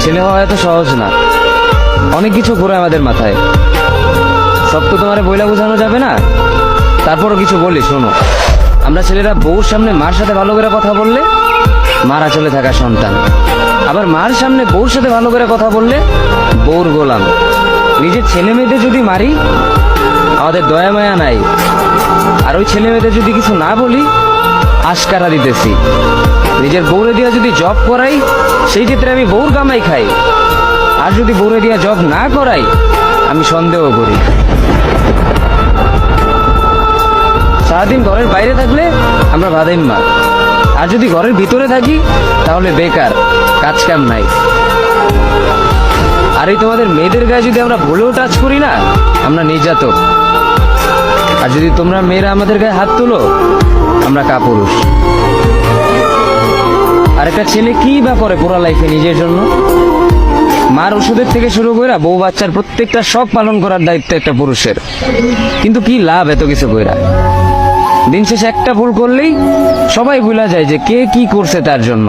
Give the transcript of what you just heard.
ছেলে হওয়া এত সহজ না, অনেক কিছু ঘুরে আমাদের মাথায়। সব তো তোমার বইলা বোঝানো যাবে না, তারপরও কিছু বলি শোনো। আমরা ছেলেরা বউর সামনে মার সাথে ভালো করে কথা বললে মারা চলে থাকা সন্তান, আবার মার সামনে বউর সাথে ভালো করে কথা বললে বউর গোলাম। নিজের ছেলে মেয়েদের যদি মারি আমাদের দয়া মায়া নাই, আর ওই ছেলে মেয়েদের যদি কিছু না বলি আশকারা দিতেছি। নিজের বউরে দিয়া যদি জব করাই সেই ক্ষেত্রে আমি বউর কামাই খাই, আর যদি বউরে দিয়া জব না করাই আমি সন্দেহ করি। সারাদিন ঘরের বাইরে থাকলে আমরা ভাদাইম্মা, আর যদি ঘরের ভিতরে থাকি তাহলে বেকার, কাজ কাম নাই। আর এই তোমাদের মেয়েদের গায়ে যদি আমরা ভুলেও টাচ করি না আমরা নির্যাতক, আর যদি তোমরা মেয়েরা আমাদের গায়ে হাত তুলো আমরা কাপুরুষ। আর একটা ছেলে কি বা করে পুরো লাইফে নিজের জন্য? মার ওষুধের থেকে শুরু করে বউ বাচ্চার প্রত্যেকটা শখ পালন করার দায়িত্ব একটা পুরুষের। কিন্তু কি লাভ এত কিছু কইরা? দিন শেষে একটা ভুল করলেই সবাই ভুলা যায় যে কে কি করছে তার জন্য।